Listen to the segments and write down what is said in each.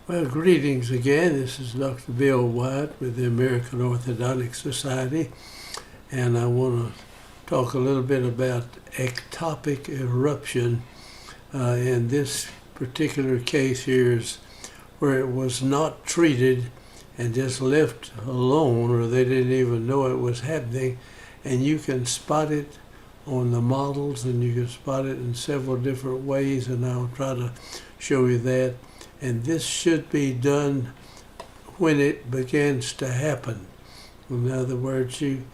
Well, greetings again. This is Dr. Bill Wyatt with the American Orthodontic Society, and I want to talk a little bit about ectopic eruption. In this particular case here is where it was not treated and just left alone, or they didn't even know it was happening, and you can spot it on the models, and you can spot it in several different ways, and I'll try to show you that. And this should be done when it begins to happen. In other words, you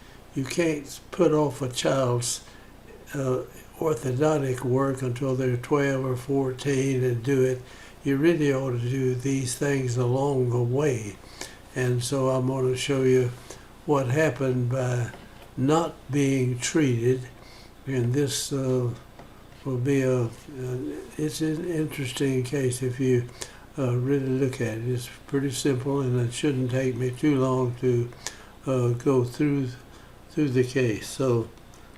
can't put off a child's orthodontic work until they're 12 or 14 and do it. You really ought to do these things along the way. And so I'm going to show you what happened by not being treated. And this will be it's an interesting case if you really look at it. It's pretty simple, and it shouldn't take me too long to go through the case. So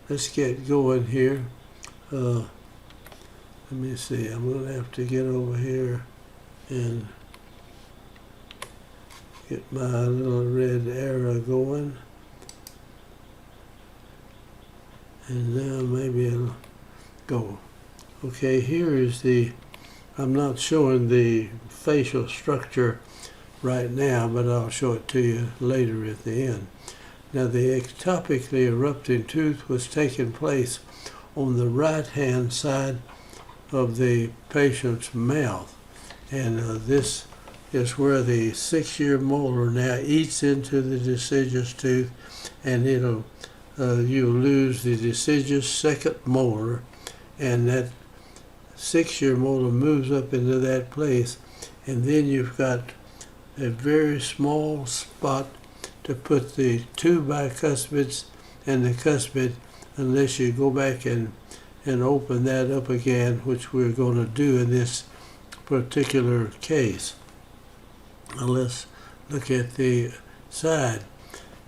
let's get going here. Let me see. I'm going to have to get over here and get my little red arrow going. And now maybe it'll go. Okay, here is I'm not showing the facial structure right now, but I'll show it to you later at the end. Now, the ectopically erupting tooth was taking place on the right-hand side of the patient's mouth. And this is where the 6-year molar now eats into the deciduous tooth, and you'll lose the deciduous second molar, and that 6-year molar moves up into that place, and then you've got a very small spot to put the two bicuspids and the cuspid, unless you go back and open that up again, which we're going to do in this particular case. Now let's look at the side.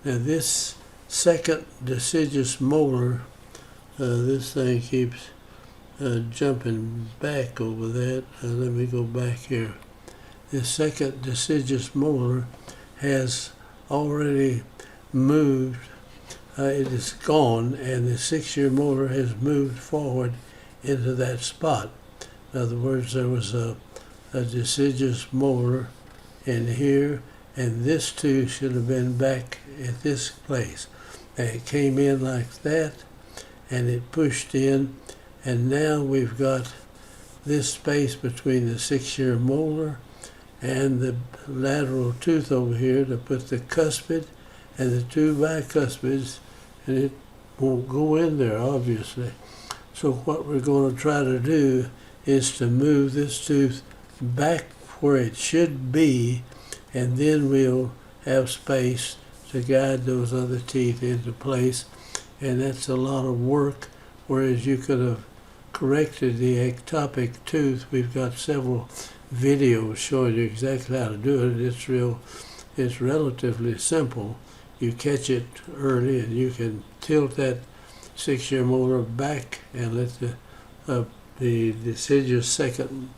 Now this second deciduous molar, this thing keeps jumping back over that. Let me go back here. The second deciduous molar has already moved. It is gone, and the 6-year molar has moved forward into that spot. In other words, there was a deciduous molar in here, and this too should have been back at this place. And it came in like that, and it pushed in. And now we've got this space between the 6-year molar and the lateral tooth over here to put the cuspid and the two bicuspids, and it won't go in there, obviously. So what we're going to try to do is to move this tooth back where it should be, and then we'll have space to guide those other teeth into place. And that's a lot of work, whereas you could have corrected the ectopic tooth. We've got several videos showing you exactly how to do it. It's relatively simple. You catch it early, and you can tilt that 6-year molar back and let the deciduous second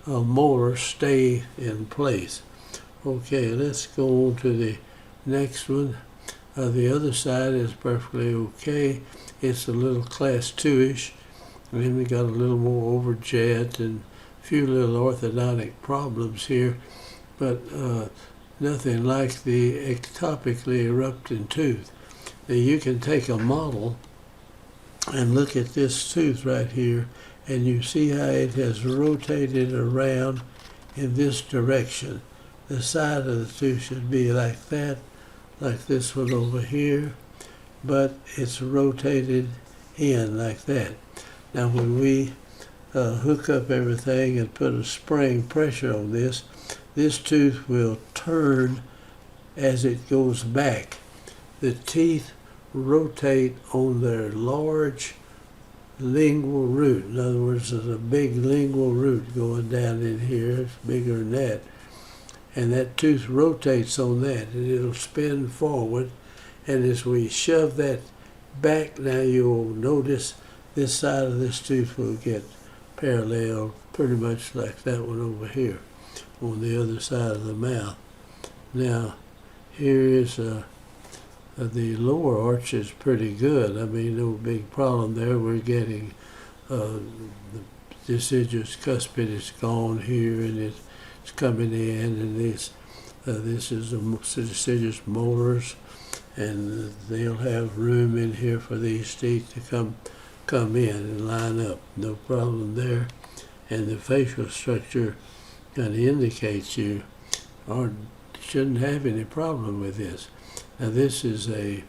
molar stay in place. Okay, let's go on to the next one. The other side is perfectly okay. It's a little class 2-ish. And then we got a little more overjet and a few little orthodontic problems here, but nothing like the ectopically erupting tooth. Now you can take a model and look at this tooth right here, and you see how it has rotated around in this direction. The side of the tooth should be like that, like this one over here, but it's rotated in like that. Now when we hook up everything and put a spring pressure on this tooth will turn as it goes back. The teeth rotate on their large lingual root. In other words, there's a big lingual root going down in here. It's bigger than that. And that tooth rotates on that, and it'll spin forward. And as we shove that back, now you'll notice this side of this tooth will get parallel, pretty much like that one over here. on the other side of the mouth. Now, here is the lower arch is pretty good. I mean, no big problem there. We're getting the deciduous cuspid is gone here, and it's coming in, and this is the deciduous molars, and they'll have room in here for these teeth to come in and line up. No problem there. And the facial structure kind of indicates you shouldn't have any problem with this. Now this is a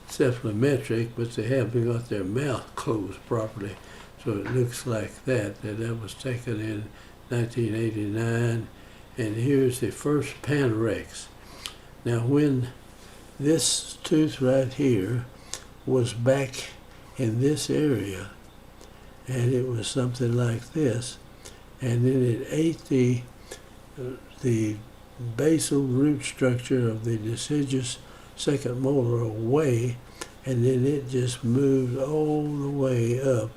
cephalometric, but they haven't got their mouth closed properly, so it looks like that. That was taken in 1989, and here's the first Panorex. Now when this tooth right here was back in this area, and it was something like this, and then it ate the basal root structure of the deciduous second molar away, and then it just moved all the way up,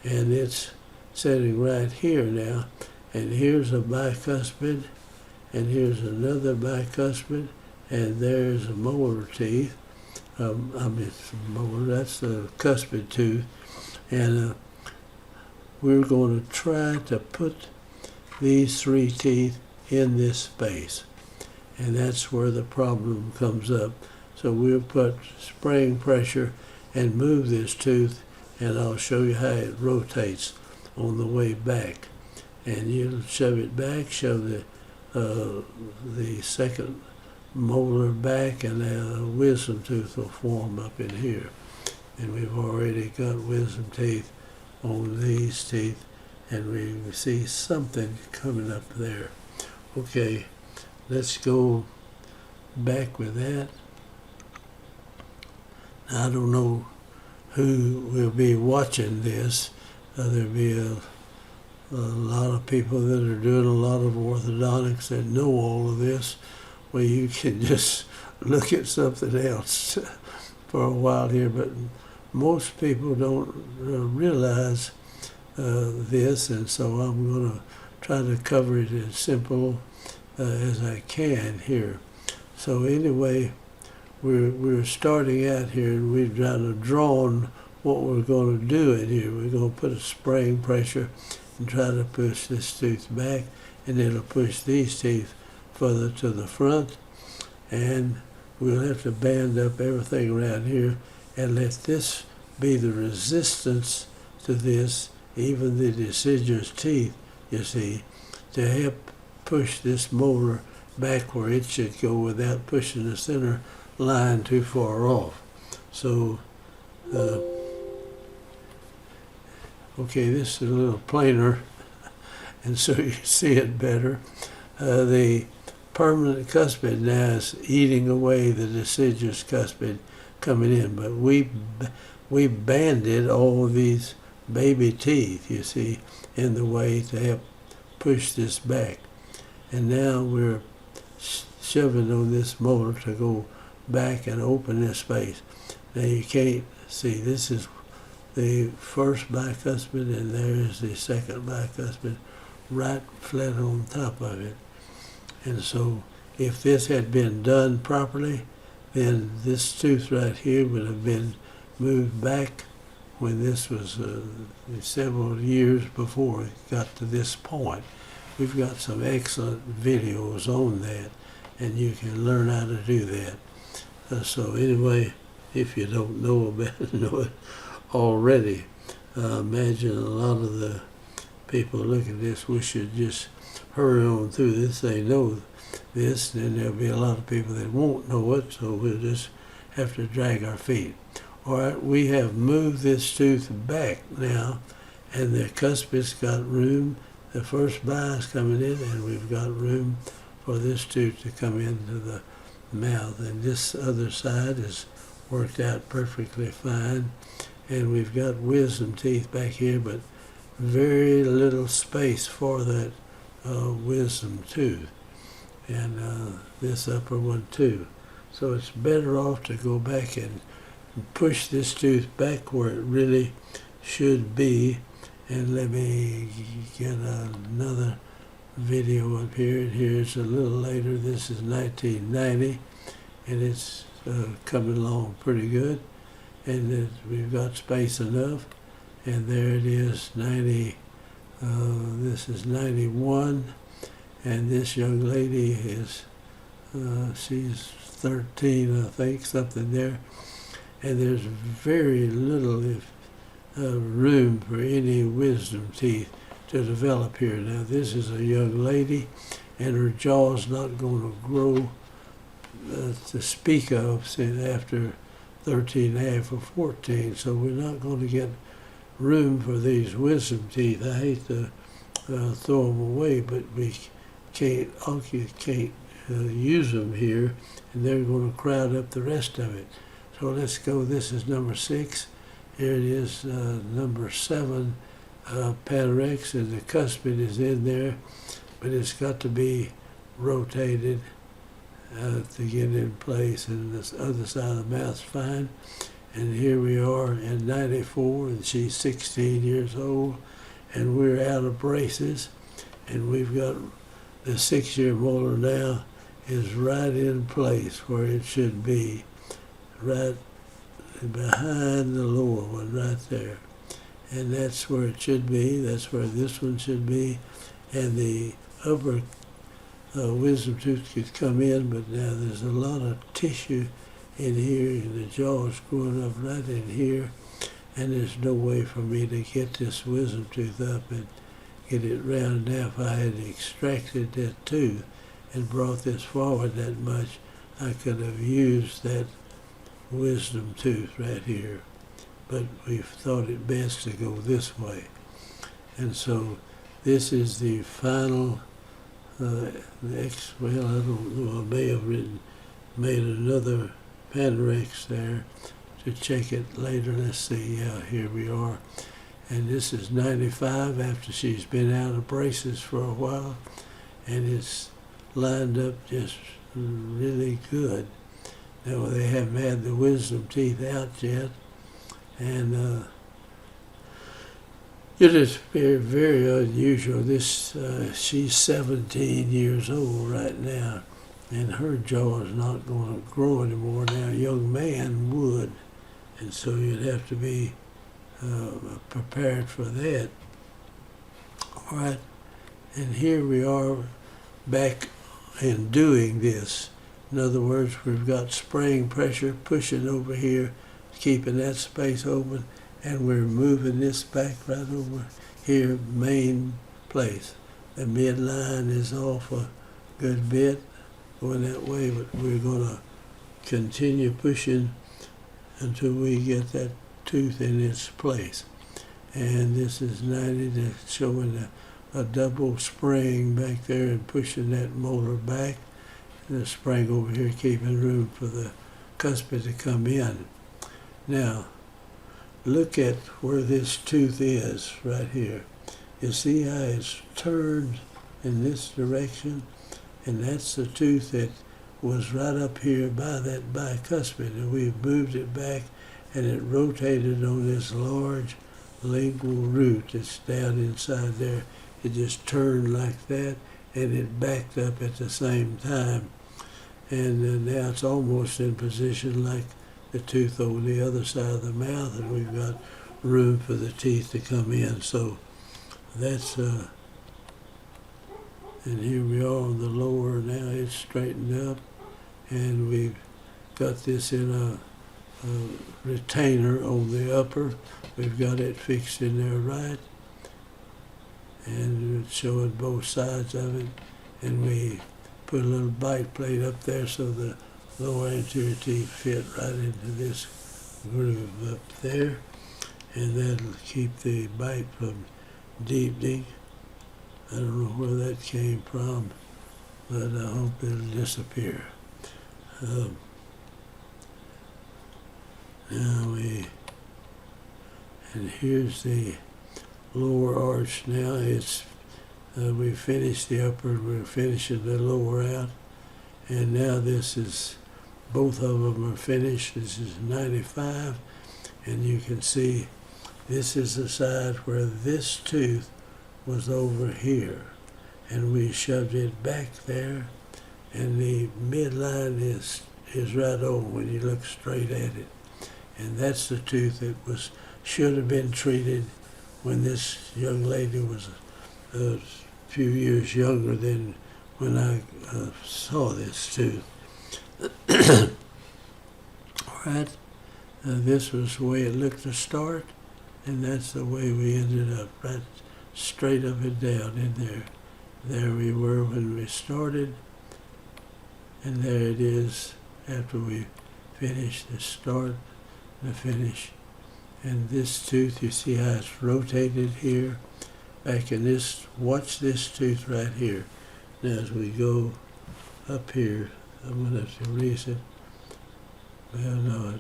and it's sitting right here now, and here's a bicuspid, and here's another bicuspid, and there's a molar teeth. Molar, that's the cuspid tooth, and we're going to try to put these three teeth in this space, and that's where the problem comes up. So we'll put spraying pressure and move this tooth, and I'll show you how it rotates on the way back. And you'll shove it back, shove the second molar back, and a wisdom tooth will form up in here. And we've already got wisdom teeth on these teeth, and we see something coming up there. Okay, let's go back with that. I don't know who will be watching this. There'll be a lot of people that are doing a lot of orthodontics that know all of this, where you can just look at something else for a while here, but most people don't realize this, and so I'm going to try to cover it as simple as I can here. So anyway, we're starting out here, and we've kind of drawn what we're going to do in here. We're going to put a spraying pressure and try to push this tooth back, and it'll push these teeth further to the front, and we'll have to band up everything around here and let this be the resistance to this, even the deciduous teeth, you see, to help push this molar back where it should go without pushing the center line too far off. So, okay, this is a little plainer, and so you see it better. The permanent cuspid now is eating away the deciduous cuspid coming in, but we banded all of these baby teeth, you see, in the way to help push this back. And now we're shoving on this molar to go back and open this space. Now you can't see, this is the first bicuspid, and there's the second bicuspid right flat on top of it. And so if this had been done properly, then this tooth right here would have been moved back when this was several years before it got to this point. We've got some excellent videos on that, and you can learn how to do that. So anyway, if you don't know about it, know it already. Imagine a lot of the people look at this, we should just hurry on through this. They know this, then there'll be a lot of people that won't know it, so we'll just have to drag our feet. All right, we have moved this tooth back now, and the cuspid's got room. The first bi is coming in, and we've got room for this tooth to come into the mouth. And this other side is worked out perfectly fine. And we've got wisdom teeth back here, but very little space for that wisdom tooth. And this upper one too. So it's better off to go back and push this tooth back where it really should be. And let me get another video up here, and here's a little later. This is 1990, and it's coming along pretty good, and we've got space enough. And there it is, 90. This is 91, and this young lady is she's 13, I think, something there. And there's very little room for any wisdom teeth to develop here. Now this is a young lady, and her jaw's not going to grow to speak of after 13 and a half or 14, so we're not going to get room for these wisdom teeth. I hate to throw them away, but we can't use them here, and they're going to crowd up the rest of it. So let's go. This is number 6. Here it is, number 7, Panorex, and the cuspid is in there, but it's got to be rotated to get in place, and this other side of the mouth's fine. And here we are in 94, and she's 16 years old, and we're out of braces, and we've got the 6-year molar now is right in place where it should be, right behind the lower one, right there. And that's where it should be. That's where this one should be. And the upper wisdom tooth could come in, but now there's a lot of tissue in here, and the jaw is growing up right in here, and there's no way for me to get this wisdom tooth up and get it round. Now if I had extracted that tooth and brought this forward that much, I could have used that wisdom tooth right here, but we've thought it best to go this way. And so this is the final well, I don't know, I may have made another Panorex there to check it later. Let's see. Yeah, here we are. And this is 95 after she's been out of braces for a while, and it's lined up just really good. Now they haven't had the wisdom teeth out yet, and it is very, very unusual. This she's 17 years old right now, and her jaw is not going to grow anymore. Now a young man would, and so you'd have to be prepared for that. All right, and here we are back in doing this. In other words, we've got spraying pressure pushing over here, keeping that space open, and we're moving this back right over here, main place. The midline is off a good bit going that way, but we're going to continue pushing until we get that tooth in its place. And this is 90, that's showing a double spring back there and pushing that molar back. And the spring over here keeping room for the cuspid to come in. Now, look at where this tooth is right here. You see how it's turned in this direction? And that's the tooth that was right up here by that bicuspid, and we've moved it back, and it rotated on this large lingual root that's down inside there. It just turned like that, and it backed up at the same time. And now it's almost in position like the tooth on the other side of the mouth, and we've got room for the teeth to come in. So that's, and here we are on the lower now. It's straightened up, and we've got this in a retainer on the upper. We've got it fixed in there right, and it's showing both sides of it, and we put a little bite plate up there so the lower anterior teeth fit right into this groove up there, and that'll keep the bite from deepening. I don't know where that came from, but I hope it'll disappear. And here's the lower arch now. It's we finished the upper, we're finishing the lower out, and now this is, both of them are finished. This is 95, and you can see this is the side where this tooth was over here, and we shoved it back there, and the midline is right on when you look straight at it. And that's the tooth that should have been treated when this young lady was a few years younger than when I saw this tooth. All right, this was the way it looked to start, and that's the way we ended up, right straight up and down in there. There we were when we started, and there it is after we finished the start, the finish. And this tooth, you see how it's rotated here, back in this, watch this tooth right here. Now as we go up here, I'm going to have to erase it. Well, no,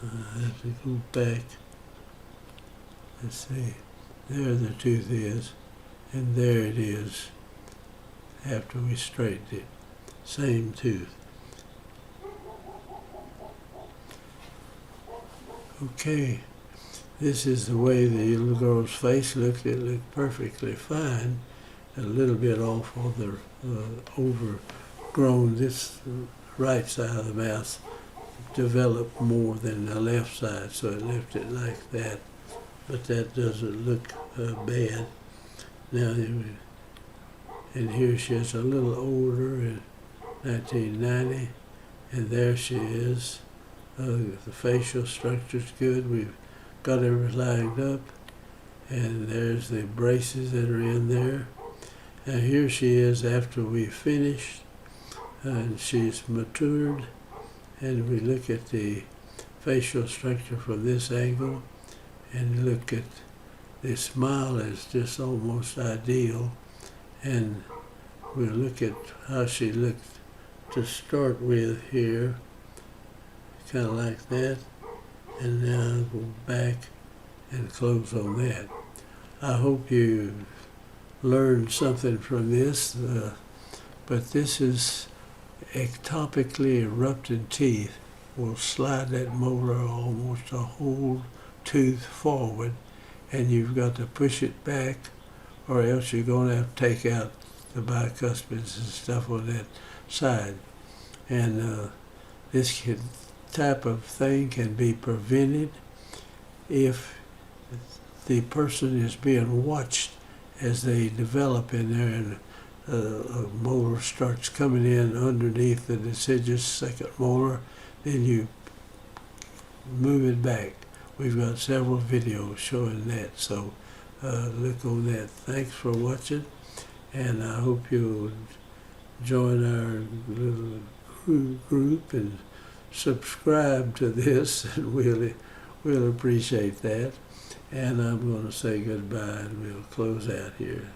I have to go back. Let's see, there the tooth is, and there it is after we straightened it. Same tooth. Okay, this is the way the little girl's face looked. It looked perfectly fine. A little bit off on the overgrown. This right side of the mouth developed more than the left side, so it left it like that. But that doesn't look bad. Now, and here she is a little older in 1990, and there she is. The facial structure's good. We've got everything lined up, and there's the braces that are in there. And here she is after we finished, and she's matured, and we look at the facial structure from this angle, and look at the smile is just almost ideal, and we'll look at how she looked to start with here, kind of like that, and now go back and close on that. I hope you learned something from this, but this is ectopically erupting teeth. Will slide that molar almost a whole tooth forward, and you've got to push it back, or else you're going to have to take out the bicuspids and stuff on that side. And this type of thing can be prevented if the person is being watched as they develop in there, and a molar starts coming in underneath the deciduous second molar, then you move it back. We've got several videos showing that, so look on that. Thanks for watching, and I hope you'll join our little group and subscribe to this, and we'll appreciate that. And I'm going to say goodbye, and we'll close out here.